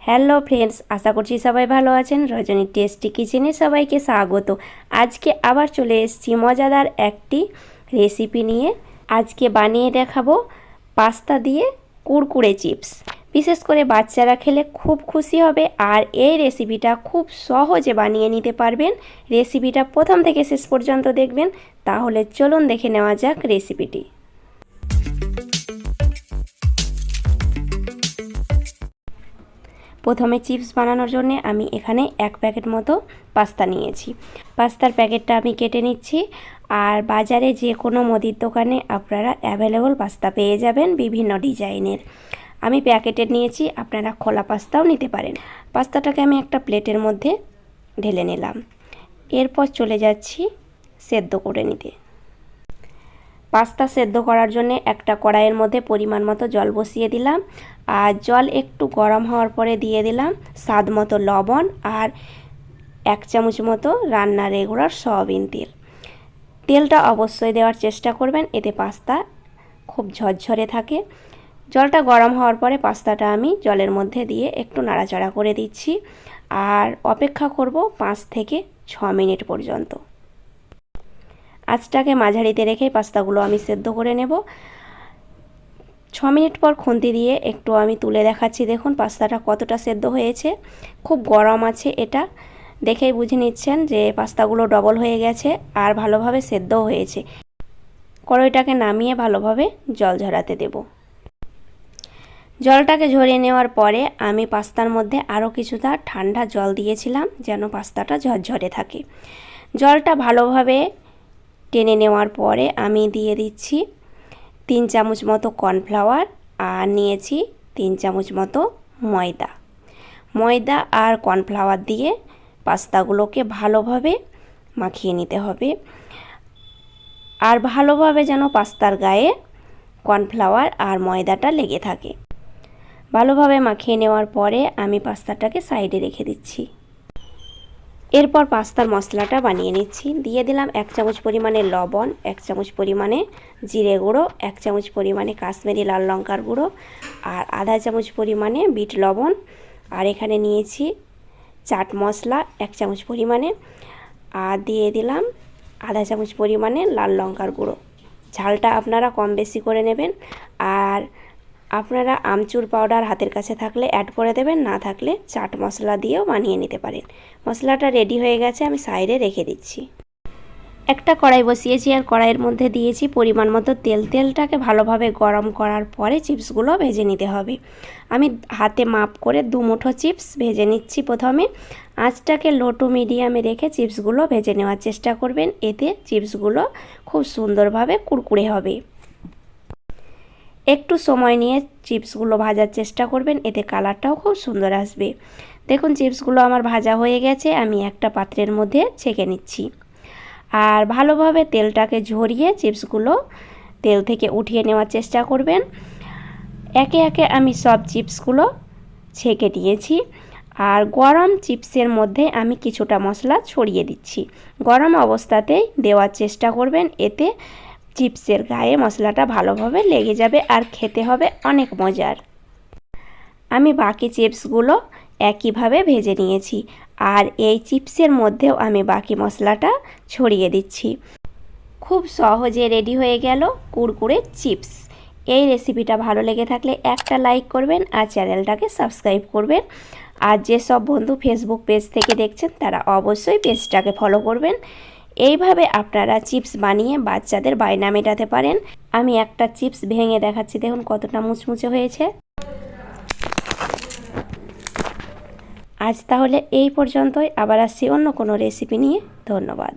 Hello friends, আশা করছি সবাই ভালো আছেন। রজনী টেস্টি কিচেনে সবাইকে স্বাগত। আজকে আবার চলে এসেছি মজাদার একটি রেসিপি নিয়ে। আজকে বানিয়ে দেখাবো পাস্তা দিয়ে কুরকুরে চিপস। বিশেষ করে বাচ্চারা খেলে খুব খুশি হবে। আর এই রেসিপিটা খুব সহজে বানিয়ে নিতে পারবেন। রেসিপিটা প্রথম থেকে শেষ পর্যন্ত দেখবেন। তাহলে চলুন দেখে নেওয়া যাক রেসিপিটি। প্রথমে চিপস বানানোর জন্য আমি এখানে 1 প্যাকেট মতো পাস্তা নিয়েছি। পাস্তার প্যাকেটটা আমি কেটে নিচ্ছি। আর বাজারে যে কোনো মুদির দোকানে আপনারা অ্যাভেলেবল পাস্তা পেয়ে যাবেন বিভিন্ন ডিজাইনের। আমি প্যাকেটের নিয়েছি, আপনারা খোলা পাস্তাও নিতে পারেন। পাস্তাটাকে আমি একটা প্লেটের মধ্যে ঢেলে নিলাম। এরপর চলে যাচ্ছি সেদ্ধ করে নিতে। পাস্তা সেদ্ধ করার জন্য একটা কড়াইয়ের মধ্যে পরিমাণ মতো জল বসিয়ে দিলাম। আর জল একটু গরম হওয়ার পরে দিয়ে দিলাম স্বাদ মতো লবণ আর 1 চামচ মতো রান্নার রেগুলার সয়াবিন তেল। তেলটা অবশ্যই দেওয়ার চেষ্টা করবেন, এতে পাস্তা খুব ঝরঝরে থাকে। জলটা গরম হওয়ার পরে পাস্তাটা আমি জলের মধ্যে দিয়ে একটু নাড়াচাড়া করে দিচ্ছি। আর অপেক্ষা করব 5 থেকে 6 মিনিট পর্যন্ত। আঁচটাকে মাঝারিতে রেখে পাস্তাগুলো আমি সেদ্ধ করে নেব। 6 মিনিট পর খুন্তি দিয়ে একটু আমি তুলে দেখাচ্ছি। দেখুন পাস্তাটা কতটা সেদ্ধ হয়েছে। খুব গরম আছে, এটা দেখেই বুঝে নিচ্ছেন যে পাস্তাগুলো ডবল হয়ে গেছে আর ভালোভাবে সেদ্ধও হয়েছে। কড়াইটাকে নামিয়ে ভালোভাবে জল ঝরাতে দেব। জলটাকে ঝরিয়ে নেওয়ার পরে আমি পাস্তার মধ্যে আরও কিছুটা ঠান্ডা জল দিয়েছিলাম যেন পাস্তাটা ঝরঝরে থাকে। জলটা ভালোভাবে টেনে নেওয়ার পরে আমি দিয়ে দিচ্ছি 3 চামচ মতো কর্নফ্লাওয়ার আর নিয়েছি 3 চামচ মতো ময়দা। ময়দা আর কর্নফ্লাওয়ার দিয়ে পাস্তাগুলোকে ভালোভাবে মাখিয়ে নিতে হবে। আর ভালোভাবে যেন পাস্তার গায়ে কর্নফ্লাওয়ার আর ময়দাটা লেগে থাকে। ভালোভাবে মাখিয়ে নেওয়ার পরে আমি পাস্তাটাকে সাইডে রেখে দিচ্ছি। এরপর পাস্তার মশলাটা বানিয়ে নিচ্ছি। দিয়ে দিলাম 1 চামচ পরিমাণে লবণ, 1 চামচ পরিমাণে জিরে গুঁড়ো, 1 চামচ পরিমাণে কাশ্মীরি লাল লঙ্কার গুঁড়ো আর আধা চামচ পরিমাণে বিট লবণ। আর এখানে নিয়েছি চাট মশলা 1 চামচ পরিমাণে। আর দিয়ে দিলাম আধা চামচ পরিমাণে লাল লঙ্কার গুঁড়ো। ঝালটা আপনারা কম বেশি করে নেবেন। আর আপনারা আমচুর পাউডার হাতের কাছে থাকলে অ্যাড করে দেবেন, না থাকলে চাট মশলা দিয়েও বানিয়ে নিতে পারেন। মশলাটা রেডি হয়ে গেছে, আমি সাইডে রেখে দিচ্ছি। একটা কড়াই বসিয়েছি আর কড়াইয়ের মধ্যে দিয়েছি পরিমাণ মতো তেল। তেলটাকে ভালোভাবে গরম করার পরে চিপসগুলো ভেজে নিতে হবে। আমি হাতে মাপ করে 2 মুঠো চিপস ভেজে নিচ্ছি। প্রথমে আঁচটাকে লো টু মিডিয়ামে রেখে চিপসগুলো ভেজে নেওয়ার চেষ্টা করবেন, এতে চিপসগুলো খুব সুন্দরভাবে কুরকুরে হবে। একটু সময় নিয়ে চিপসগুলো ভাজার চেষ্টা করবেন, এতে কালারটাও খুব সুন্দর আসবে। দেখুন চিপসগুলো আমার ভাজা হয়ে গেছে, আমি একটা পাত্রের মধ্যে ছেঁকে নিচ্ছি। আর ভালোভাবে তেলটাকে ঝরিয়ে চিপসগুলো তেল থেকে উঠিয়ে নেওয়ার চেষ্টা করবেন। একে একে আমি সব চিপসগুলো ছেঁকে নিয়েছি। আর গরম চিপসের মধ্যে আমি কিছুটা মশলা ছড়িয়ে দিচ্ছি। গরম অবস্থাতেই দেওয়ার চেষ্টা করবেন, এতে চিপসের গায়ে মশলাটা ভালোভাবে লেগে যাবে আর খেতে হবে অনেক মজার। আমি বাকি চিপসগুলো একইভাবে ভেজে নিয়েছি। আর এই চিপসের মধ্যেও আমি বাকি মশলাটা ছড়িয়ে দিচ্ছি। খুব সহজে রেডি হয়ে গেল কুরকুরে চিপস। এই রেসিপিটা ভালো লেগে থাকলে একটা লাইক করবেন আর চ্যানেলটাকে সাবস্ক্রাইব করবেন। আর যেসব বন্ধু ফেসবুক পেজ থেকে দেখছেন তারা অবশ্যই পেজটাকে ফলো করবেন। এইভাবে আপনারা চিপস বানিয়ে বাচ্চাদের বায়না মেটাতে পারেন। আমি একটা চিপস ভেঙে দেখাচ্ছি, দেখুন কতটা মুচমুচে হয়েছে। আজ তাহলে এই পর্যন্তই, আবার আসছি অন্য কোনো রেসিপি নিয়ে। ধন্যবাদ।